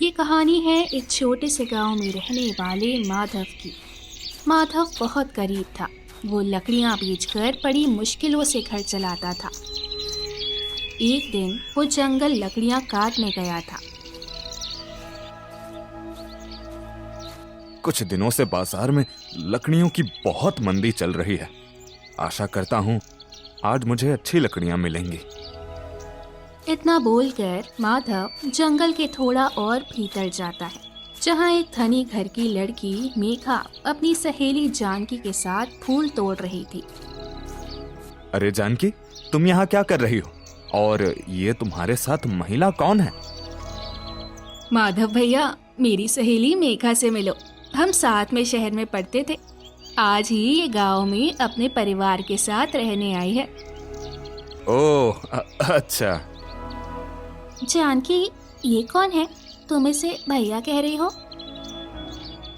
ये कहानी है एक छोटे से गांव में रहने वाले माधव की। माधव बहुत गरीब था। वो लकड़ियां बेचकर बड़ी मुश्किलों से घर चलाता था। एक दिन वो जंगल लकड़ियां काटने गया था। कुछ दिनों से बाजार में लकड़ियों की बहुत मंदी चल रही है। आशा करता हूँ आज मुझे अच्छी लकड़ियां मिलेंगी। इतना बोलकर माधव जंगल के थोड़ा और भीतर जाता है, जहाँ एक धनी घर की लड़की मेघा अपनी सहेली जानकी के साथ फूल तोड़ रही थी। अरे जानकी, तुम यहाँ क्या कर रही हो? और ये तुम्हारे साथ महिला कौन है? माधव भैया, मेरी सहेली मेघा से मिलो। हम साथ में शहर में पढ़ते थे। आज ही ये गांव में अपने परिवार के साथ रहने आई है। ओह, अच्छा। जानकी, ये कौन है? तुम इसे भैया कह रही हो?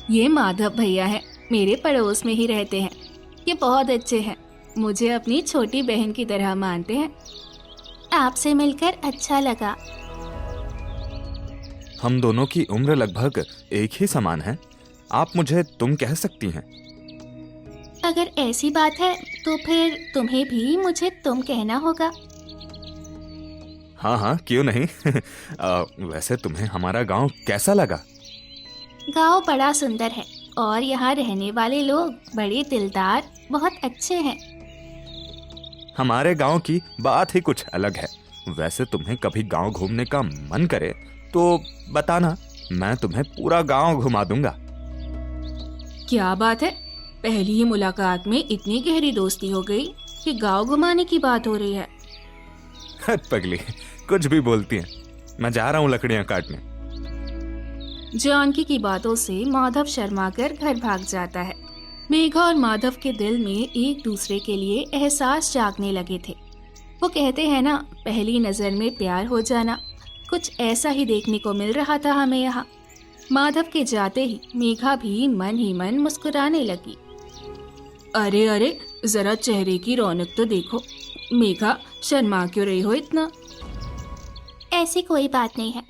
ये माधव भैया है, मेरे पड़ोस में ही रहते हैं। ये बहुत अच्छे हैं, मुझे अपनी छोटी बहन की तरह मानते हैं। आपसे मिलकर अच्छा लगा। हम दोनों की उम्र लगभग एक ही समान है। आप मुझे तुम कह सकती हैं। अगर ऐसी बात है तो फिर तुम्हें भी मुझे तुम कहना होगा। हाँ हाँ, क्यों नहीं। वैसे तुम्हें हमारा गांव कैसा लगा? गांव बड़ा सुंदर है और यहाँ रहने वाले लोग बड़े दिलदार, बहुत अच्छे हैं। हमारे गांव की बात ही कुछ अलग है। वैसे तुम्हें कभी गांव घूमने का मन करे तो बताना, मैं तुम्हें पूरा गांव घुमा दूंगा। क्या बात है, पहली ही मुलाकात में इतनी गहरी दोस्ती हो गई कि गांव घुमाने की बात हो रही है। पगली, कुछ भी बोलती हैं। मैं जा रहा हूँ लकड़ियां काटने। जानकी की बातों से माधव शर्माकर घर भाग जाता है। मेघा और माधव के दिल में एक दूसरे के लिए एहसास जागने लगे थे। वो कहते हैं ना, पहली नजर में प्यार हो जाना। कुछ ऐसा ही देखने को मिल रहा था हमें यहाँ। माधव के जाते ही मेघा भी मन ही मन मुस्कुराने लगी। अरे अरे, जरा चेहरे की रौनक तो देखो। मेघा, शर्मा क्यों रही हो इतना? ऐसी कोई बात नहीं है।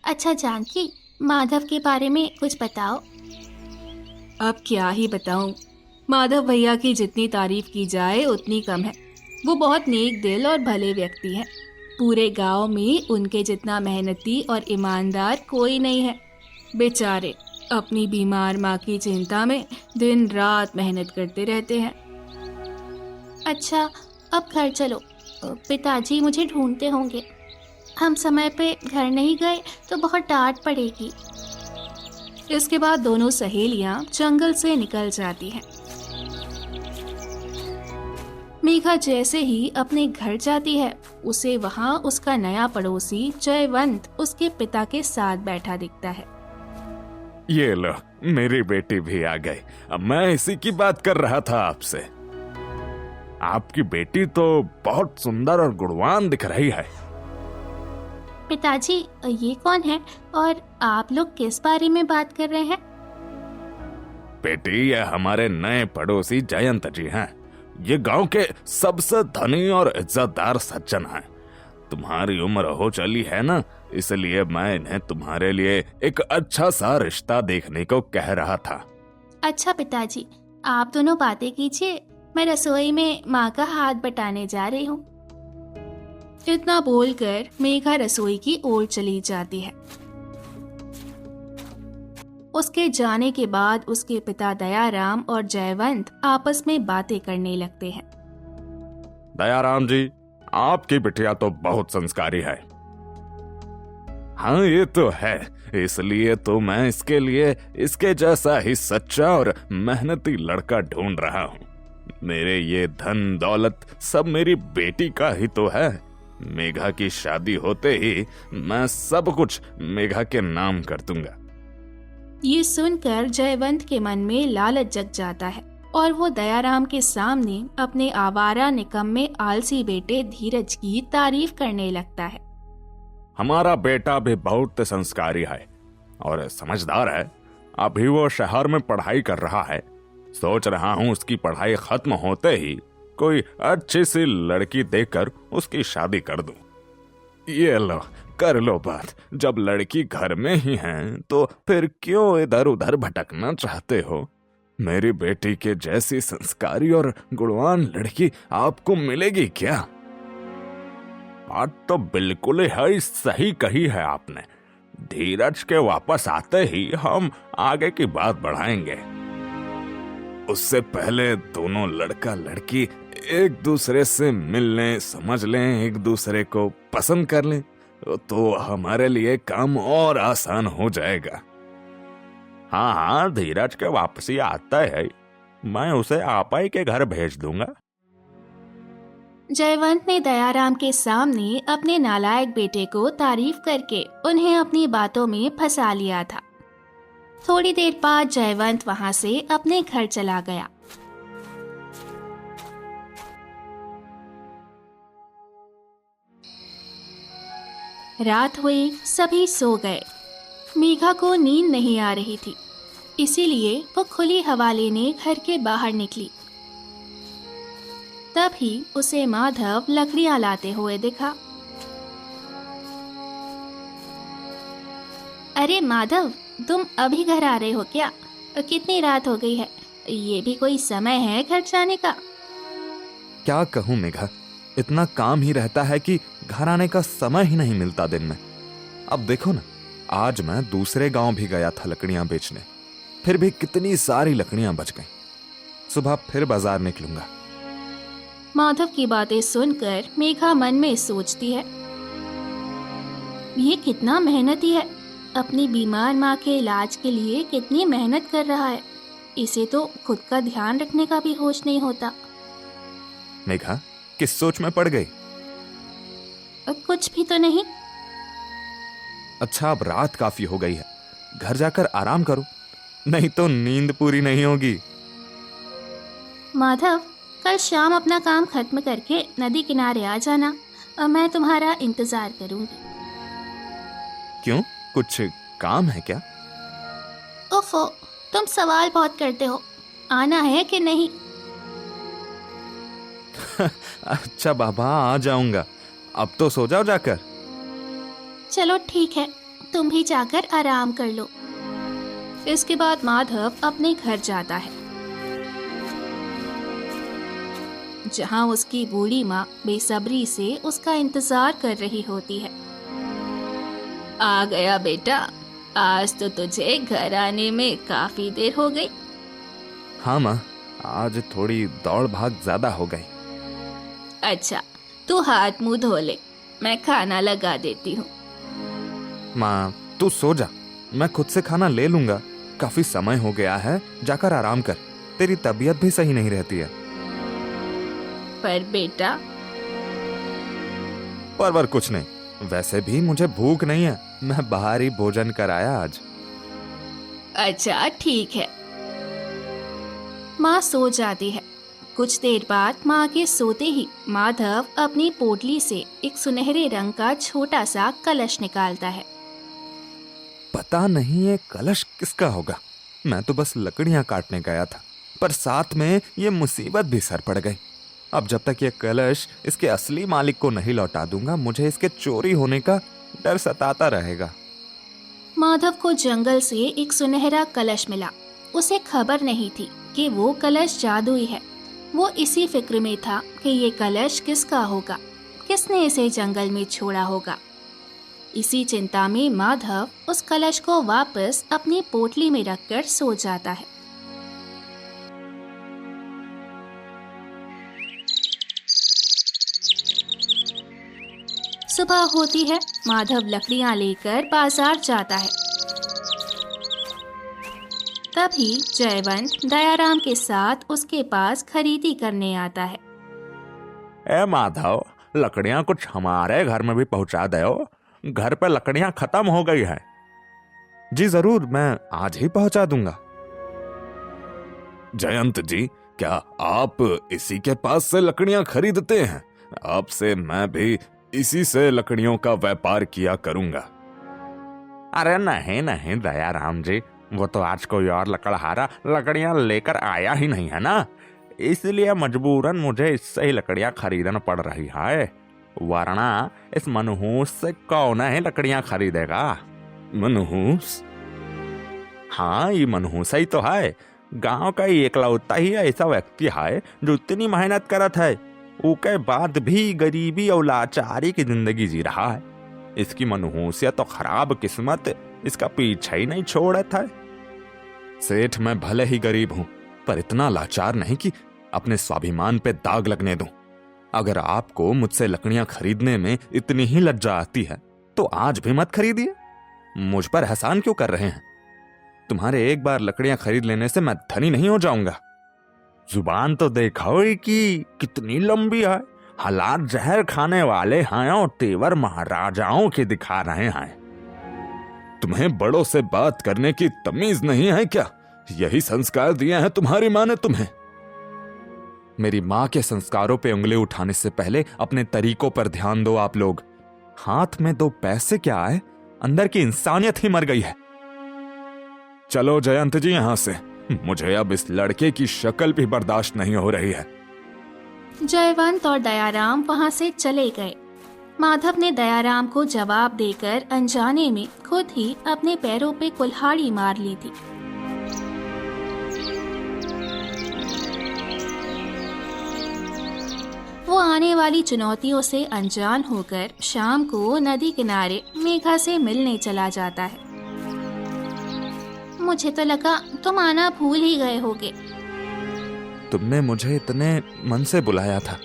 अच्छा जानकी, माधव के बारे में कुछ बताओ। अब क्या ही बताऊं। माधव भैया की जितनी तारीफ की जाए उतनी कम है। वो बहुत नेक दिल और भले व्यक्ति हैं। पूरे गांव में उनके जितना मेहनती और ईमानदार कोई नहीं है। बेचारे अपनी बीमार माँ की चिंता में दिन रात मेहनत करते रहते हैं। अच्छा, अब घर चलो। पिताजी मुझे ढूंढते होंगे। हम समय पे घर नहीं गए तो बहुत डांट पड़ेगी। इसके बाद दोनों सहेलियां जंगल से निकल जाती हैं। मेघा जैसे ही अपने घर जाती है, उसे वहां उसका नया पड़ोसी जयवंत उसके पिता के साथ बैठा दिखता है। ये लो, मेरी बेटी भी आ गई। अब मैं इसी की बात कर रहा था आपसे। आपकी बेटी तो बहुत सुंदर और गुणवान दिख रही है। पिताजी, ये कौन है और आप लोग किस बारे में बात कर रहे हैं? बेटी, ये हमारे नए पड़ोसी जयंत जी हैं। ये गांव के सबसे धनी और इज्जतदार सज्जन हैं। तुम्हारी उम्र हो चली है ना, इसलिए मैं इन्हें तुम्हारे लिए एक अच्छा सा रिश्ता देखने को कह रहा था। अच्छा पिताजी, आप दोनों बातें कीजिए। मैं रसोई में माँ का हाथ बटाने जा रही हूँ। इतना बोलकर मेघा रसोई की ओर चली जाती है। उसके जाने के बाद उसके पिता दयाराम और जयवंत आपस में बातें करने लगते हैं। दयाराम जी, आपकी बिटिया तो बहुत संस्कारी है। हाँ, ये तो है। इसलिए तो मैं इसके लिए इसके जैसा ही सच्चा और मेहनती लड़का ढूंढ रहा हूँ। मेरे ये धन दौलत सब मेरी बेटी का ही तो है। मेघा की शादी होते ही मैं सब कुछ मेघा के नाम कर दूंगा। ये सुनकर जयवंत के मन में लालच जग जाता है और वो दयाराम के सामने अपने आवारा निकम्मे आलसी बेटे धीरज की तारीफ करने लगता है। हमारा बेटा भी बहुत संस्कारी है और समझदार है। अभी वो शहर में पढ़ाई कर रहा है। सोच रहा हूँ उसकी पढ़ाई खत्म होते ही कोई अच्छी सी लड़की देखकर उसकी शादी कर दूं। ये लो, कर लो बात। जब लड़की घर में ही है तो फिर क्यों इधर उधर भटकना चाहते हो? मेरी बेटी के जैसी संस्कारी और गुणवान लड़की आपको मिलेगी क्या? बात तो बिल्कुल ही सही कही है आपने। धीरज के वापस आते ही हम आगे की बात बढ़ाएंगे। उससे पहले दोनों लड़का लड़की एक दूसरे से मिल लें, समझ लें, एक दूसरे को पसंद कर लें, तो हमारे लिए काम और आसान हो जाएगा। हाँ हाँ, धीरज के वापसी आता है, मैं उसे आपा ही के घर भेज दूंगा। जयवंत ने दयाराम के सामने अपने नालायक बेटे को तारीफ करके उन्हें अपनी बातों में फंसा लिया था। थोड़ी देर बाद जयवंत वहां से अपने घर चला गया। रात हुई, सभी सो गए। मेघा को नींद नहीं आ रही थी, इसीलिए वो खुली हवा लेने घर के बाहर निकली। तभी उसे माधव लकड़ियां लाते हुए दिखा। अरे माधव, तुम अभी घर आ रहे हो क्या? कितनी रात हो गई है, ये भी कोई समय है घर जाने का? क्या कहूँ मेघा, इतना काम ही रहता है कि घर आने का समय ही नहीं मिलता दिन में। अब देखो ना, आज मैं दूसरे गांव भी गया था लकड़ियां बेचने, फिर भी कितनी सारी लकड़ियां बच गईं। सुबह फिर बाजार निकलूंगा। माधव की बातें सुनकर मेघा मन में सोचती है, ये कितना मेहनती है, अपनी बीमार माँ के इलाज के लिए कितनी मेहनत कर रहा है। इसे तो खुद का ध्यान रखने का भी होश नहीं होता। मेघा, किस सोच में पड़ गई? कुछ भी तो नहीं। अच्छा, अब रात काफी हो गई है, घर जाकर आराम करो, नहीं तो नींद पूरी नहीं होगी। माधव, कल शाम अपना काम खत्म करके नदी किनारे आ जाना, मैं तुम्हारा इंतजार करूंगी। क्यों, कुछ काम है क्या? ओफो, तुम सवाल बहुत करते हो। आना है कि नहीं? अच्छा बाबा, आ जाऊंगा। अब तो सो जाओ जाकर। चलो ठीक है, तुम भी जाकर आराम कर लो। इसके बाद माधव अपने घर जाता है, जहां उसकी बूढ़ी माँ बेसब्री से उसका इंतजार कर रही होती है। आ गया बेटा, आज तो तुझे घर आने में काफी देर हो गई। हाँ माँ, आज थोड़ी दौड़ भाग ज्यादा हो गई। अच्छा, तू हाथ मुंह धो ले, मैं खाना लगा देती हूँ। माँ, तू सो जा, मैं खुद से खाना ले लूंगा। काफी समय हो गया है, जाकर आराम कर, तेरी तबीयत भी सही नहीं रहती है। पर बेटा। पर कुछ नहीं, वैसे भी मुझे भूख नहीं है, मैं बाहर ही भोजन कराया आज। अच्छा ठीक है। माँ सो जाती है। कुछ देर बाद माँ के सोते ही माधव अपनी पोटली से एक सुनहरे रंग का छोटा सा कलश निकालता है। पता नहीं ये कलश किसका होगा, मैं तो बस लकड़ियां काटने गया था, पर साथ में ये मुसीबत भी सर पड़ गई। अब जब तक ये कलश इसके असली मालिक को नहीं लौटा दूंगा, मुझे इसके चोरी होने का डर सताता रहेगा। माधव को जंगल से एक सुनहरा कलश मिला। उसे खबर नहीं थी कि वो कलश जादुई है। वो इसी फिक्र में था कि ये कलश किसका होगा, किसने इसे जंगल में छोड़ा होगा। इसी चिंता में माधव उस कलश को वापस अपनी पोटली में रखकर सो जाता है। सुबह होती है, माधव लकड़ियां लेकर बाजार जाता है। तभी जयवंत दयाराम के साथ उसके पास खरीदी करने आता है। ए माधव, लकड़ियां कुछ हमारे घर में भी पहुंचा दो, घर पे लकड़ियां खत्म हो गई है। जी जरूर, मैं आज ही पहुंचा दूंगा। जयंत जी, क्या आप इसी के पास से लकड़ियां खरीदते हैं? आपसे मैं भी इसी से लकड़ियों का व्यापार किया करूंगा। अरे नहीं नहीं दयाराम जी, वो तो आज कोई और लकड़हारा लकड़ियां लेकर आया ही नहीं है ना, इसलिए मजबूरन मुझे इससे ही लकड़ियां खरीदना पड़ रही है। वरना इस मनहूस से कौन है लकड़ियां खरीदेगा। मनहूस? हाँ, ये मनहूस ही तो है। गांव का ही एकलौता ही ऐसा व्यक्ति है जो इतनी मेहनत करत है, उसके बाद भी गरीबी और लाचारी की जिंदगी जी रहा है। इसकी मनहूसियत तो खराब किस्मत इसका पीछा ही नहीं छोड़ता है। सेठ, मैं भले ही गरीब हूं, पर इतना लाचार नहीं कि अपने स्वाभिमान पे दाग लगने दूं। अगर आपको मुझसे लकड़ियां खरीदने में इतनी ही लज्जा आती है तो आज भी मत खरीदिए। मुझ पर एहसान क्यों कर रहे हैं? तुम्हारे एक बार लकड़ियां खरीद लेने से मैं धनी नहीं हो जाऊंगा। जुबान तो देखो कि कितनी लंबी है। हालात जहर खाने वाले हैं और तेवर महाराजाओं के दिखा रहे हैं। तुम्हें बड़ों से बात करने की तमीज नहीं है क्या? यही संस्कार दिए हैं तुम्हारी माँ ने तुम्हें। मेरी माँ के संस्कारों पे उंगली उठाने से पहले अपने तरीकों पर ध्यान दो आप लोग। हाथ में 2 पैसे क्या आए, अंदर की इंसानियत ही मर गई है। चलो जयंत जी यहां से, मुझे अब इस लड़के की शक्ल भी बर्दाश्त नहीं हो रही है। जयवंत और दयाराम वहां से चले गए। माधव ने दयाराम को जवाब देकर अनजाने में खुद ही अपने पैरों पे कुल्हाड़ी मार ली थी। वो आने वाली चुनौतियों से अनजान होकर शाम को नदी किनारे मेघा से मिलने चला जाता है। मुझे तो लगा तुम आना भूल ही गए होगे। तुमने मुझे इतने मन से बुलाया था,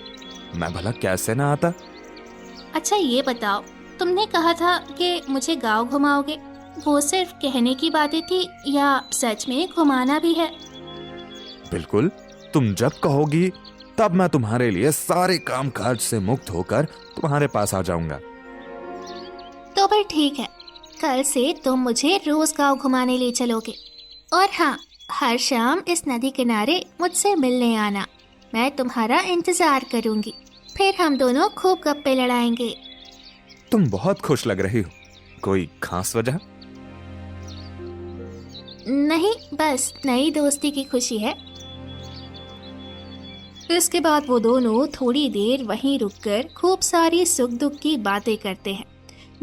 मैं भला कैसे ना आता। अच्छा ये बताओ, तुमने कहा था कि मुझे गांव घुमाओगे, वो सिर्फ कहने की बातें थी या सच में घुमाना भी है? बिल्कुल, तुम जब कहोगी तब मैं तुम्हारे लिए सारे काम काज से मुक्त होकर तुम्हारे पास आ जाऊंगा। तो फिर ठीक है, कल से तुम मुझे रोज गांव घुमाने ले चलोगे। और हाँ, हर शाम इस नदी किनारे मुझसे मिलने आना, मैं तुम्हारा इंतजार करूंगी। फिर हम दोनों खूब गप्पे लड़ाएंगे। तुम बहुत खुश लग रही हो, कोई खास वजह? नहीं, बस नई दोस्ती की खुशी है। इसके बाद वो दोनों थोड़ी देर वहीं रुककर खूब सारी सुख दुख की बातें करते हैं।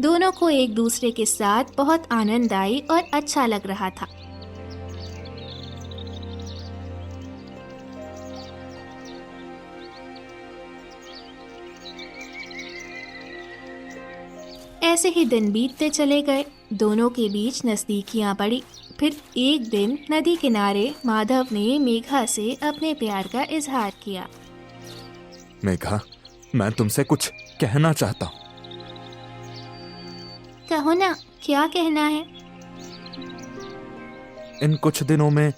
दोनों को एक दूसरे के साथ बहुत आनंद आई और अच्छा लग रहा था। ऐसे ही दिन बीतते चले गए। दोनों के बीच नजदीकियां बढ़ी। फिर एक दिन नदी किनारे माधव ने मेघा से अपने प्यार का इजहार किया। मेघा, मैं तुमसे कुछ कहना चाहता हूँ। कहो ना, क्या कहना है? इन कुछ दिनों में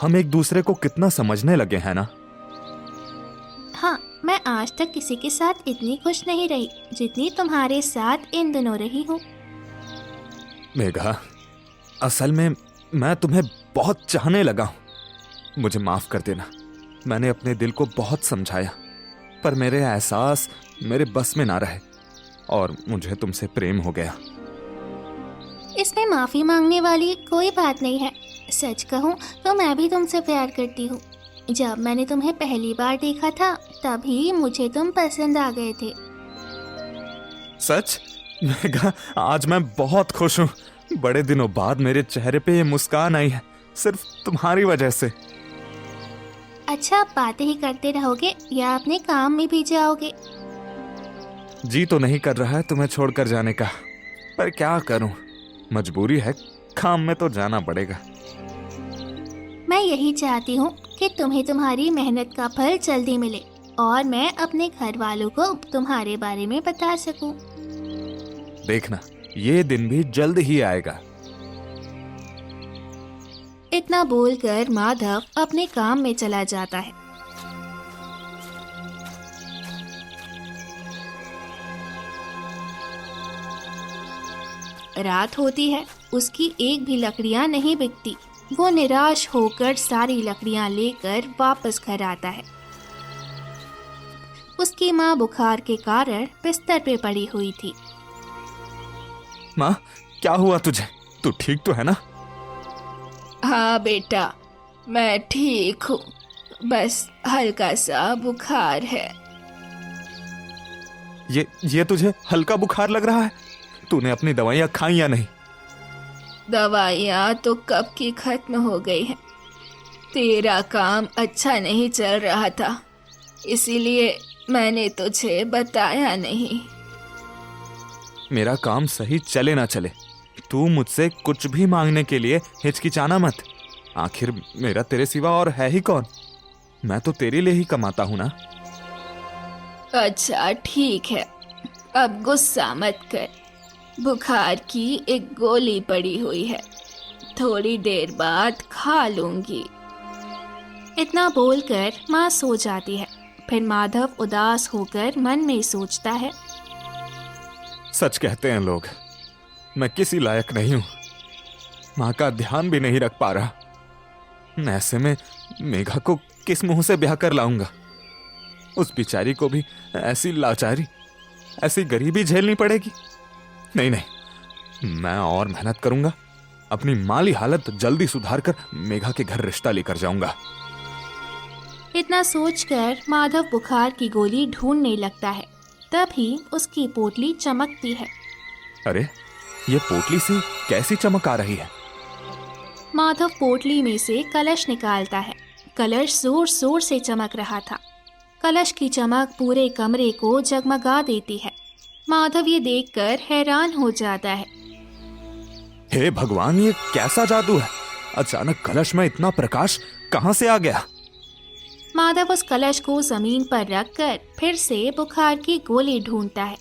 हम एक दूसरे को कितना समझने लगे हैं ना। हाँ, मैं आज तक किसी के साथ इतनी खुश नहीं रही जितनी तुम्हारे साथ इन दिनों रही हूँ। मेघा, असल में मैं तुम्हें बहुत चाहने लगा हूँ। मुझे माफ कर देना, मैंने अपने दिल को बहुत समझाया, पर मेरे एहसास मेरे बस में ना रहे और मुझे तुमसे प्रेम हो गया। इसमें माफी मांगने वाली कोई बात नहीं है। सच कहूँ तो मैं भी तुमसे प्यार करती हूँ। जब मैंने तुम्हें पहली बार देखा था तभी मुझे तुम पसंद आ गए थे। सच? मेघा, आज मैं बहुत खुश हूँ। बड़े दिनों बाद मेरे चेहरे पे ये मुस्कान आई है, सिर्फ तुम्हारी वजह से। अच्छा, बातें ही करते रहोगे या अपने काम में भी जाओगे? जी तो नहीं कर रहा है तुम्हें छोड़कर जाने का, पर क्या करूं, मजबूरी है, काम में तो जाना पड़ेगा। मैं यही चाहती हूँ कि तुम्हें तुम्हारी मेहनत का फल जल्दी मिले और मैं अपने घर वालों को तुम्हारे बारे में बता सकूं। देखना, ये दिन भी जल्द ही आएगा। इतना बोलकर माधव अपने काम में चला जाता है। रात होती है, उसकी एक भी लकड़ियां नहीं बिकती। वो निराश होकर सारी लकड़ियां लेकर वापस घर आता है। उसकी माँ बुखार के कारण बिस्तर पे पड़ी हुई थी। माँ, क्या हुआ तुझे? तू ठीक तो है ना? हाँ बेटा, मैं ठीक हूँ, बस हल्का सा बुखार है। ये तुझे हल्का बुखार लग रहा है? तूने अपनी दवाइयाँ खाई या नहीं? दवाइयाँ तो कब की खत्म हो गई हैं। तेरा काम अच्छा नहीं चल रहा था, इसीलिए मैंने तुझे बताया नहीं। मेरा काम सही चले ना चले, तू मुझसे कुछ भी मांगने के लिए हिचकिचाना मत। आखिर मेरा तेरे सिवा और है ही कौन? मैं तो तेरे लिए ही कमाता हूं ना। अच्छा ठीक है, अब गुस्सा मत कर। बुखार की एक गोली पड़ी हुई है, थोड़ी देर बाद खा लूंगी। इतना बोलकर माँ सो जाती है। फिर माधव उदास होकर मन में सोचता है, सच कहते हैं लोग, मैं किसी लायक नहीं हूं, माँ का ध्यान भी नहीं रख पा रहा। ऐसे में मेघा को किस मुंह से ब्याह कर लाऊंगा? उस बेचारी को भी ऐसी लाचारी, ऐसी गरीबी झेलनी पड़ेगी। नहीं नहीं, मैं और मेहनत करूंगा, अपनी माली हालत जल्दी सुधार कर मेघा के घर रिश्ता लेकर जाऊंगा। इतना सोचकर माधव बुखार की गोली ढूंढने लगता है। तभी उसकी पोटली चमकती है। अरे, ये पोटली से कैसी चमक आ रही है? माधव पोटली में से कलश निकालता है। कलश जोर जोर से चमक रहा था। कलश की चमक पूरे कमरे को जगमगा देती है। माधव ये देखकर हैरान हो जाता है। हे भगवान, ये कैसा जादू है? अचानक कलश में इतना प्रकाश कहां से आ गया? माधव उस कलश को जमीन पर रखकर फिर से बुखार की गोली ढूंढता है।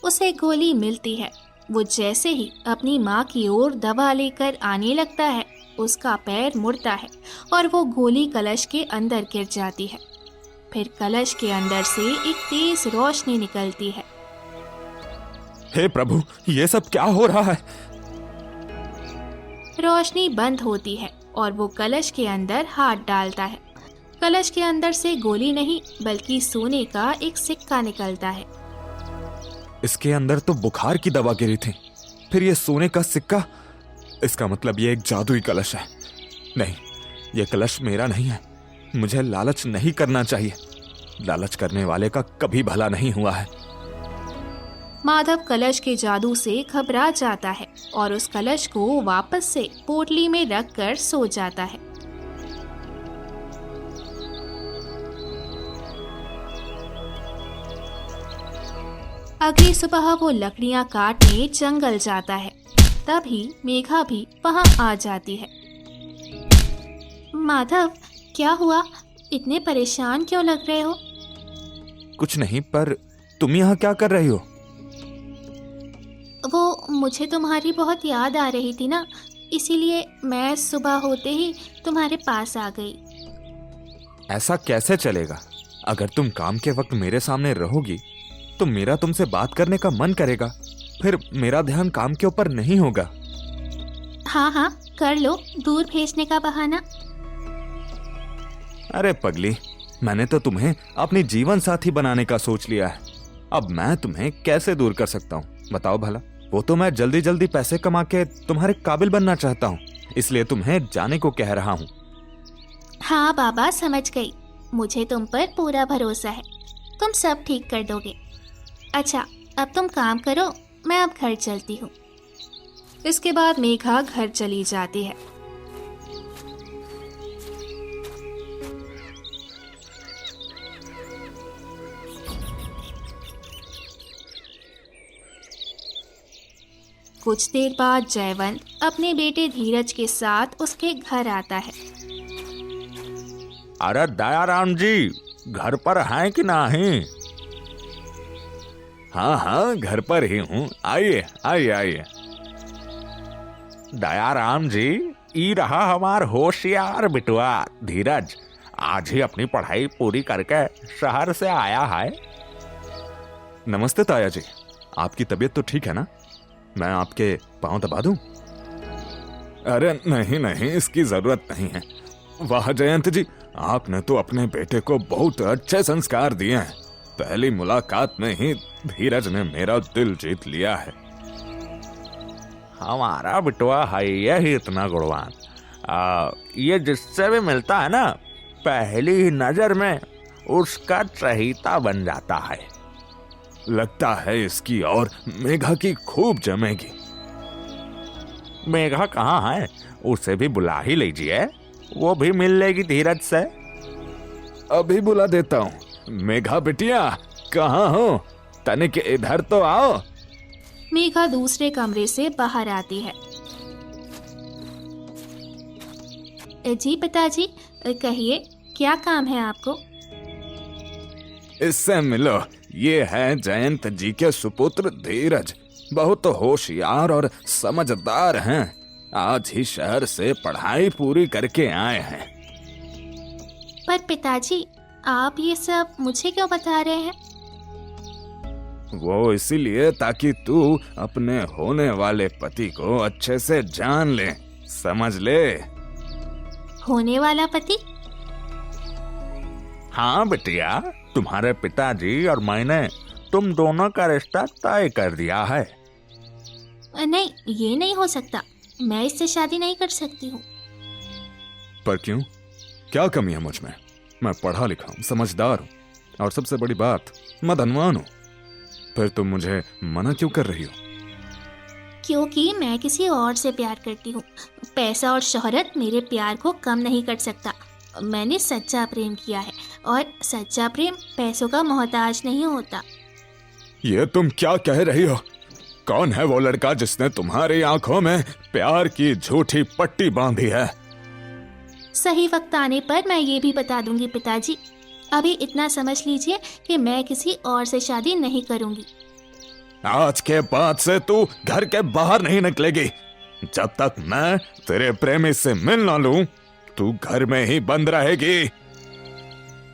उसे गोली मिलती है। वो जैसे ही अपनी माँ की ओर दवा लेकर आने लगता है, उसका पैर मुड़ता है और वो गोली कलश के अंदर गिर जाती है। फिर कलश के अंदर से एक तेज रोशनी निकलती है। हे प्रभु, ये सब क्या हो रहा है? रोशनी बंद होती है और वो कलश के अंदर हाथ डालता है। कलश के अंदर से गोली नहीं बल्कि सोने का एक सिक्का निकलता है। इसके अंदर तो बुखार की दवा गिरी थी, फिर ये सोने का सिक्का। इसका मतलब ये एक जादुई कलश है। नहीं, ये कलश मेरा नहीं है। मुझे लालच नहीं करना चाहिए। लालच करने वाले का कभी भला नहीं हुआ है। माधव कलश के जादू से घबरा जाता है और उस कलश को वापस से पोटली में रखकर सो जाता है। अगली सुबह वो लकड़ियां काटने जंगल जाता है। तभी मेघा भी वहां आ जाती है। माधव, क्या हुआ? इतने परेशान क्यों लग रहे हो? कुछ नहीं, पर तुम यहाँ क्या कर रही हो? वो मुझे तुम्हारी बहुत याद आ रही थी ना, इसीलिए मैं सुबह होते ही तुम्हारे पास आ गई। ऐसा कैसे चलेगा? अगर तुम काम के वक्त मेरे सामने रहोगी तो मेरा तुमसे बात करने का मन करेगा, फिर मेरा ध्यान काम के ऊपर नहीं होगा। हाँ हाँ, कर लो दूर भेजने का बहाना। अरे पगली, मैंने तो तुम्हें अपनी जीवन साथी बनाने का सोच लिया है। अब मैं तुम्हें कैसे दूर कर सकता हूँ बताओ भला? वो तो मैं जल्दी जल्दी पैसे कमा के तुम्हारे काबिल बनना चाहता हूँ, इसलिए तुम्हें जाने को कह रहा हूँ। हाँ बाबा, समझ गई। मुझे तुम पर पूरा भरोसा है, तुम सब ठीक कर दोगे। अच्छा, अब तुम काम करो, मैं अब घर चलती हूँ। इसके बाद मेघा घर चली जाती है। कुछ देर बाद जयवंत अपने बेटे धीरज के साथ उसके घर आता है। अरे दयाराम जी, घर पर हैं कि नहीं? हाँ हाँ, घर पर ही हूँ। आइए आइए आइए। दयाराम जी, ई रहा हमार होशियार बिटुआ धीरज। आज ही अपनी पढ़ाई पूरी करके शहर से आया है। नमस्ते ताया जी, आपकी तबीयत तो ठीक है ना? मैं आपके पांव दबा दूं? अरे नहीं नहीं, इसकी जरूरत नहीं है। वाह जयंत जी, आपने तो अपने बेटे को बहुत अच्छे संस्कार दिए हैं। पहली मुलाकात में ही धीरज ने मेरा दिल जीत लिया है। हमारा बिटवा है यही इतना गुणवान। ये जिससे भी मिलता है ना, पहली ही नजर में उसका चहेता बन जाता है। लगता है इसकी और मेघा की खूब जमेगी। मेघा कहाँ है? उसे भी बुला ही लीजिए, वो भी मिल लेगी धीरज से। अभी बुला देता हूँ। मेघा बिटिया, कहाँ हो? तनिक इधर तो आओ। मेघा दूसरे कमरे से बाहर आती है। जी पिताजी, कहिए क्या काम है आपको? इससे मिलो, ये है जयंत जी के सुपुत्र धीरज। बहुत होशियार और समझदार हैं। आज ही शहर से पढ़ाई पूरी करके आए हैं। पर पिताजी, आप ये सब मुझे क्यों बता रहे हैं? वो इसीलिए ताकि तू अपने होने वाले पति को अच्छे से जान ले, समझ ले। होने वाला पति? हाँ बिटिया, तुम्हारे पिताजी और मैंने तुम दोनों का रिश्ता तय कर दिया है। नहीं, ये नहीं हो सकता। मैं इससे शादी नहीं कर सकती हूँ। पर क्यों? क्या कमी है मुझ में? मैं पढ़ा लिखा हूँ, समझदार हूँ, और सबसे बड़ी बात, मैं धनवान हूँ। फिर तुम मुझे मना क्यों कर रही हो? क्योंकि मैं किसी और से प्यार करती हूँ। पैसा और शोहरत मेरे प्यार को कम नहीं कर सकता। मैंने सच्चा प्रेम किया है, और सच्चा प्रेम पैसों का मोहताज नहीं होता। ये तुम क्या कह रही हो? कौन है वो लड़का जिसने तुम्हारी आंखों में प्यार की झूठी पट्टी बांधी है? सही वक्त आने पर मैं ये भी बता दूंगी पिताजी। अभी इतना समझ लीजिए कि मैं किसी और से शादी नहीं करूंगी। आज के बाद से तू घर के बाहर नहीं निकलेगी। जब तक मैं तेरे प्रेमी से मिल ना लूं, तू घर में ही बंद रहेगी।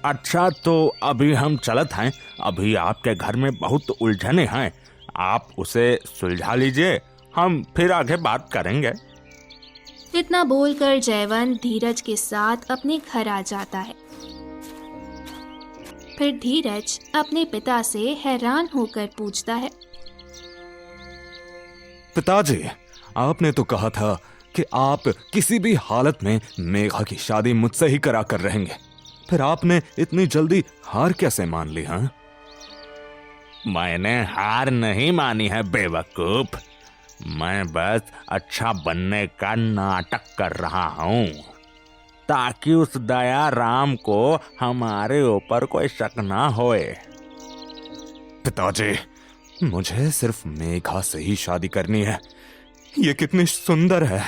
अच्छा, तो अभी हम चलत हैं। अभी आपके घर में बहुत उलझने हैं, आप उसे सुलझा लीजिए, हम फिर आगे बात करेंगे। इतना बोलकर जयवंत धीरज के साथ अपने घर आ जाता है। फिर धीरज अपने पिता से हैरान होकर पूछता है, पिताजी, आपने तो कहा था कि आप किसी भी हालत में मेघा की शादी मुझसे ही करा कर रहेंगे। फिर आपने इतनी जल्दी हार कैसे मान ली? हाँ, मैंने हार नहीं मानी है बेवकूफ। मैं बस अच्छा बनने का नाटक कर रहा हूँ, ताकि उस दया राम को हमारे ऊपर कोई शक ना होए। पिताजी, मुझे सिर्फ मेघा से ही शादी करनी है। ये कितनी सुंदर है।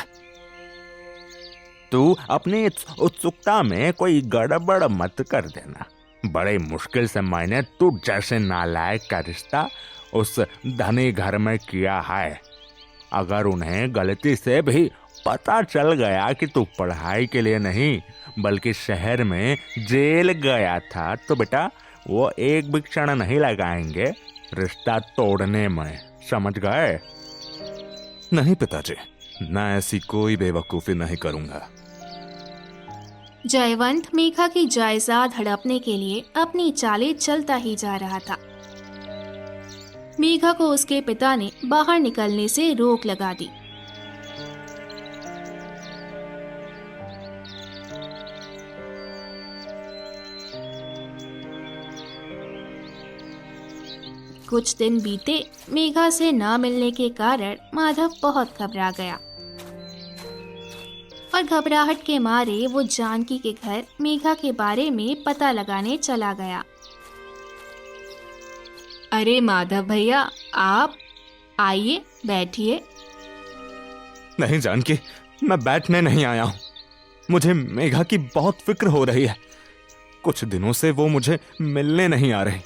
तू अपनी उत्सुकता में कोई गड़बड़ मत कर देना। बड़े मुश्किल से मैंने तू जैसे नालायक का रिश्ता उस धनी घर में किया है। अगर उन्हें गलती से भी पता चल गया कि तू पढ़ाई के लिए नहीं बल्कि शहर में जेल गया था, तो बेटा वो एक भी क्षण नहीं लगाएंगे रिश्ता तोड़ने में, समझ गए? नहीं पिताजी, मैं ऐसी कोई बेवकूफी नहीं करूंगा। जयवंत मेघा की जायदाद हड़पने के लिए अपनी चालें चलता ही जा रहा था। मेघा को उसके पिता ने बाहर निकलने से रोक लगा दी। कुछ दिन बीते। मेघा से न मिलने के कारण माधव बहुत घबरा गया, और घबराहट के मारे वो जानकी के घर मेघा के बारे में पता लगाने चला गया। अरे माधव भैया, आप आइए, बैठिए। नहीं जानकी, मैं बैठने नहीं आया हूँ। मुझे मेघा की बहुत फिक्र हो रही है। कुछ दिनों से वो मुझे मिलने नहीं आ रही।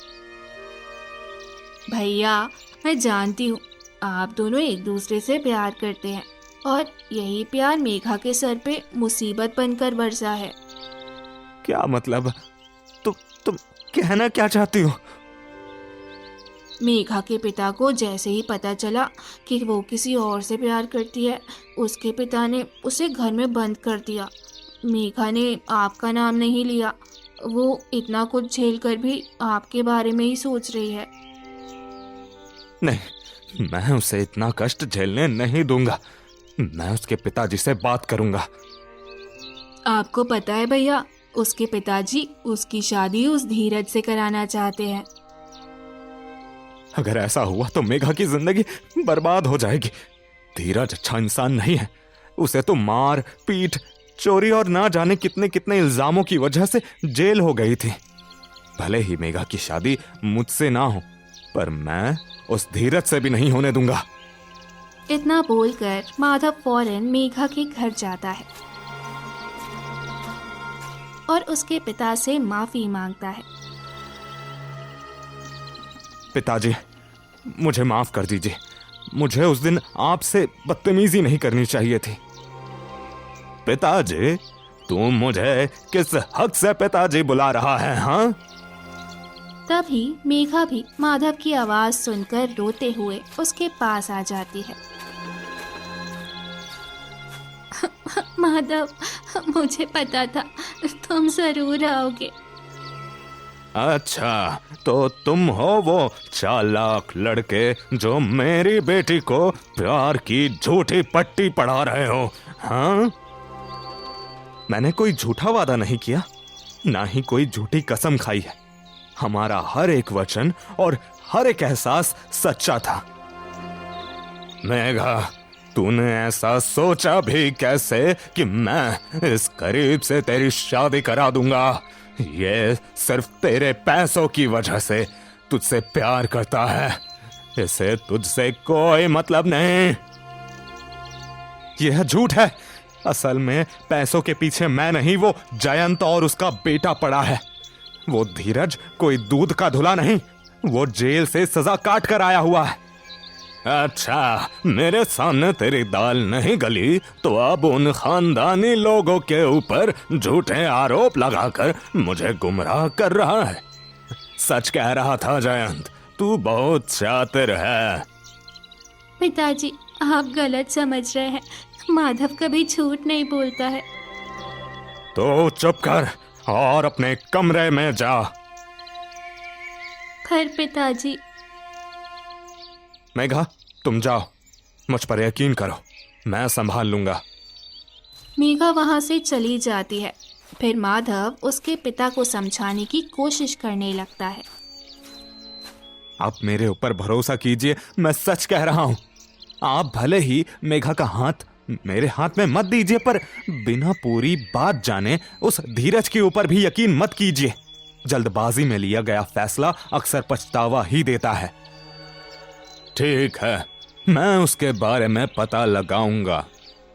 भैया, मैं जानती हूँ आप दोनों एक दूसरे से प्यार करते हैं, और यही प्यार मेघा के सर पे मुसीबत बनकर बरसा है। क्या मतलब? तुम कहना क्या चाहती हो? मेघा के पिता को जैसे ही पता चला कि वो किसी और से प्यार करती है, उसके पिता ने उसे घर में बंद कर दिया। मेघा ने आपका नाम नहीं लिया। वो इतना कुछ झेल कर भी आपके बारे में ही सोच रही है। नहीं, मैं उसे इतना कष्ट झेलने नहीं दूंगा। मैं उसके पिताजी से बात करूंगा। आपको पता है भैया, उसके पिताजी उसकी शादी उस धीरज से कराना चाहते हैं। अगर ऐसा हुआ तो मेघा की जिंदगी बर्बाद हो जाएगी। धीरज अच्छा इंसान नहीं है। उसे तो मार पीट, चोरी और ना जाने कितने कितने इल्जामों की वजह से जेल हो गई थी। भले ही मेघा की शादी मुझसे ना हो, पर मैं उस धीरज से भी नहीं होने दूंगा। इतना बोलकर माधव फौरन मेघा के घर जाता है और उसके पिता से माफी मांगता है। पिताजी, मुझे माफ कर दीजिए। मुझे उस दिन आपसे बदतमीजी नहीं करनी चाहिए थी। पिताजी, तुम मुझे किस हक से पिताजी बुला रहा है? हाँ, तभी मेघा भी माधव की आवाज सुनकर रोते हुए उसके पास आ जाती है। माधव, मुझे पता था तुम जरूर आओगे। अच्छा, तो तुम हो वो चालाक लड़के जो मेरी बेटी को प्यार की झूठी पट्टी पढ़ा रहे हो? हाँ, मैंने कोई झूठा वादा नहीं किया, ना ही कोई झूठी कसम खाई है। हमारा हर एक वचन और हर एक एहसास सच्चा था। मेघा, तूने ऐसा सोचा भी कैसे कि मैं इस गरीब से तेरी शादी करा दूंगा? ये सिर्फ तेरे पैसों की वजह से तुझसे प्यार करता है। इसे तुझसे कोई मतलब नहीं। यह झूठ है। असल में पैसों के पीछे मैं नहीं, वो जयंत और उसका बेटा पड़ा है। वो धीरज कोई दूध का धुला नहीं, वो जेल से सजा काट कर आया हुआ है। अच्छा, मेरे सामने तेरी दाल नहीं गली तो अब उन खानदानी लोगों के ऊपर झूठे आरोप लगाकर मुझे गुमराह कर रहा है। सच कह रहा था जयंत, तू बहुत शातिर है। पिताजी, आप गलत समझ रहे हैं। माधव कभी झूठ नहीं बोलता है। तो चुप कर और अपने कमरे में जा। पर पिताजी। मेघा, तुम जाओ, मुझ पर यकीन करो, मैं संभाल लूंगा। मेघा वहां से चली जाती है। फिर माधव उसके पिता को समझाने की कोशिश करने लगता है। आप मेरे ऊपर भरोसा कीजिए, मैं सच कह रहा हूं। आप भले ही मेघा का हाथ मेरे हाथ में मत दीजिए, पर बिना पूरी बात जाने उस धीरज के ऊपर भी यकीन मत कीजिए। जल्दबाजी में लिया गया फैसला अक्सर पछतावा ही देता है। ठीक है, मैं उसके बारे में पता लगाऊंगा,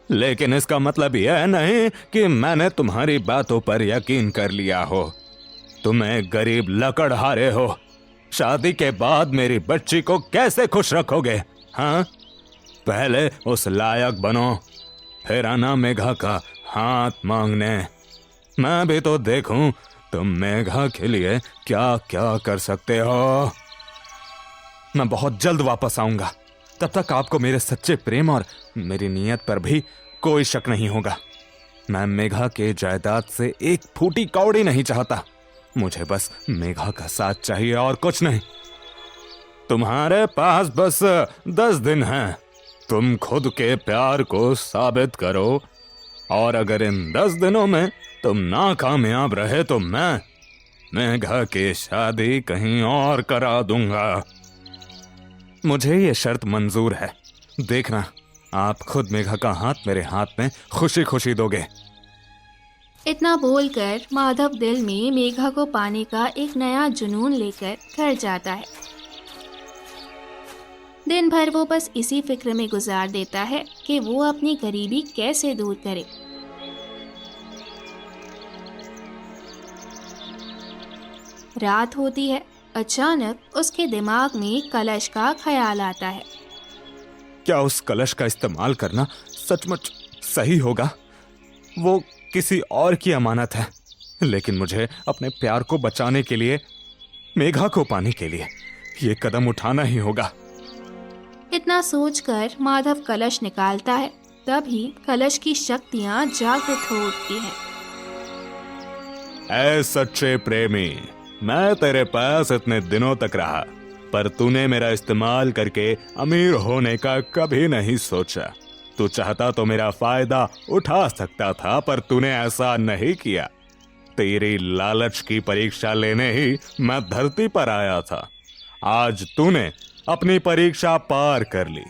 लेकिन इसका मतलब यह नहीं कि मैंने तुम्हारी बातों पर यकीन कर लिया हो। तुम एक गरीब लकड़हारे हो। शादी के बाद मेरी बच्ची को कैसे खुश रखोगे? हाँ, पहले उस लायक बनो, फिर आना मेघा का हाथ मांगने। मैं भी तो देखूं तुम मेघा के लिए क्या क्या कर सकते हो। मैं बहुत जल्द वापस आऊंगा। तब तक आपको मेरे सच्चे प्रेम और मेरी नीयत पर भी कोई शक नहीं होगा। मैं मेघा के जायदाद से एक फूटी कौड़ी नहीं चाहता। मुझे बस मेघा का साथ चाहिए और कुछ नहीं। तुम्हारे पास बस 10 दिन हैं। तुम खुद के प्यार को साबित करो, और अगर इन 10 दिनों में तुम नाकामयाब रहे तो मैं मेघा की शादी कहीं और करा दूंगा। मुझे ये शर्त मंजूर है। देखना, आप खुद मेघा का हाथ मेरे हाथ में खुशी खुशी दोगे। इतना बोलकर माधव दिल में मेघा को पाने का एक नया जुनून लेकर घर जाता है। दिन भर वो बस इसी फिक्र में गुजार देता है कि वो अपनी गरीबी कैसे दूर करे। रात होती है। अचानक उसके दिमाग में कलश का ख्याल आता है। क्या उस कलश का इस्तेमाल करना सचमुच सही होगा? वो किसी और की अमानत है, लेकिन मुझे अपने प्यार को बचाने के लिए, मेघा को पाने के लिए ये कदम उठाना ही होगा। इतना सोचकर माधव कलश निकालता है। तभी कलश की शक्तियां जागृत हो उठती हैं। ऐ सच्चे प्रेमी, मैं तेरे पास इतने दिनों तक रहा, पर तूने मेरा इस्तेमाल करके अमीर होने का कभी नहीं सोचा। तू चाहता तो मेरा फायदा उठा सकता था, पर तूने ऐसा नहीं किया। तेरी लालच की परीक्षा लेने ही मैं धरती पर आया था। आज तूने अपनी परीक्षा पार कर ली।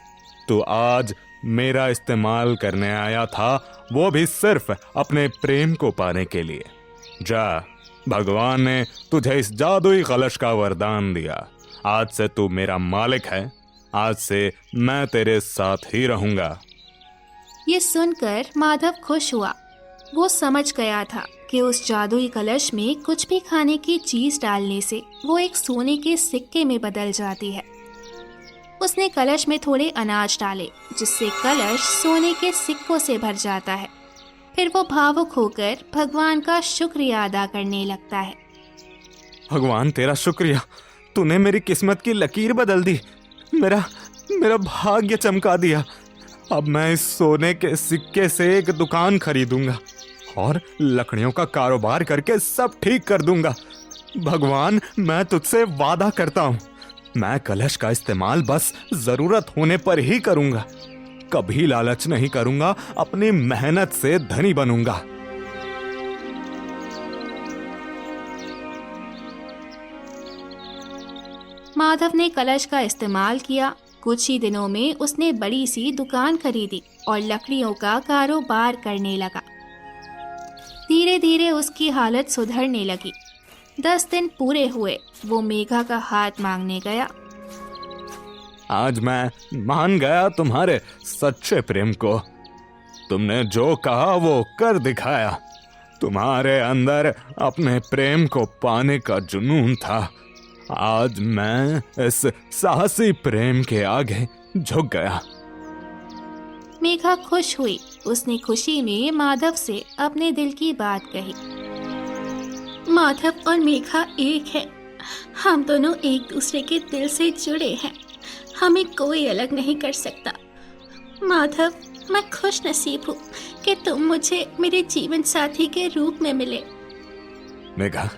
तू आज मेरा इस्तेमाल करने आया था, वो भी सिर्फ अपने प्रेम को पाने के लिए। जा, भगवान ने तुझे इस जादुई कलश का वरदान दिया। आज से तू मेरा मालिक है। आज से मैं तेरे साथ ही रहूंगा। ये सुनकर माधव खुश हुआ। वो समझ गया था कि उस जादुई कलश में कुछ भी खाने की चीज डालने से वो एक सोने के सिक्के में बदल जाती है। उसने कलश में थोड़े अनाज डाले, जिससे कलश सोने के सिक्कों से भर जाता है। फिर वो भावुक होकर भगवान का शुक्रिया अदा करने लगता है। भगवान तेरा शुक्रिया, तूने मेरी किस्मत की लकीर बदल दी, मेरा भाग्य चमका दिया। अब मैं इस सोने के सिक्के से एक दुकान खरीदूंगा और लकड़ियों का कारोबार करके सब ठीक कर दूंगा। भगवान, मैं तुझसे वादा करता हूँ, मैं कलश का इस्तेमाल बस जरूरत होने पर ही करूंगा। कभी लालच नहीं करूंगा, अपनी मेहनत से धनी बनूंगा। माधव ने कलश का इस्तेमाल किया। कुछ ही दिनों में उसने बड़ी सी दुकान खरीदी और लकड़ियों का कारोबार करने लगा। धीरे धीरे उसकी हालत सुधरने लगी। 10 दिन पूरे हुए, वो मेघा का हाथ मांगने गया। आज मैं मान गया तुम्हारे सच्चे प्रेम को। तुमने जो कहा वो कर दिखाया। तुम्हारे अंदर अपने प्रेम को पाने का जुनून था। आज मैं इस साहसी प्रेम के आगे झुक गया। मेघा खुश हुई। उसने खुशी में माधव से अपने दिल की बात कही। माधव और मेघा एक है। हम दोनों एक दूसरे के दिल से जुड़े हैं। हमें कोई अलग नहीं कर सकता। माधव, मैं खुश नसीब हूँ कि तुम मुझे मेरे जीवन साथी के रूप में मिले। मेघा,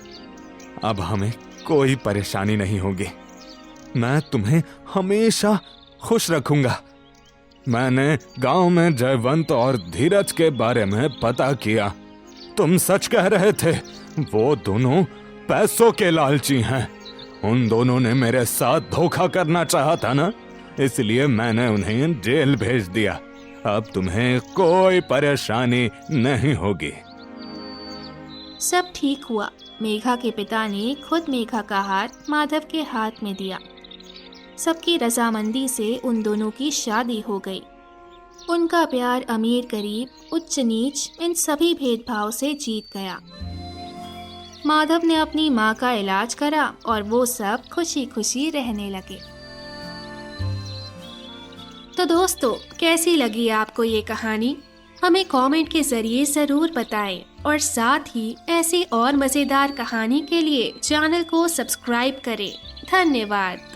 अब हमें कोई परेशानी नहीं होगी। मैं तुम्हें हमेशा खुश रखूंगा। मैंने गांव में जयवंत और धीरज के बारे में पता किया। तुम सच कह रहे थे, वो दोनों पैसों के लालची हैं। उन दोनों ने मेरे साथ धोखा करना चाहा था ना, इसलिए मैंने उन्हें जेल भेज दिया। अब तुम्हें कोई परेशानी नहीं होगी। सब ठीक हुआ। मेघा के पिता ने खुद मेघा का हाथ माधव के हाथ में दिया। सबकी रजामंदी से उन दोनों की शादी हो गई। उनका प्यार अमीर गरीब, उच्च नीच, इन सभी भेदभाव से जीत गया। माधव ने अपनी माँ का इलाज करा और वो सब खुशी खुशी रहने लगे। तो दोस्तों, कैसी लगी आपको ये कहानी? हमें कमेंट के जरिए जरूर बताएं और साथ ही ऐसी और मजेदार कहानी के लिए चैनल को सब्सक्राइब करें। धन्यवाद।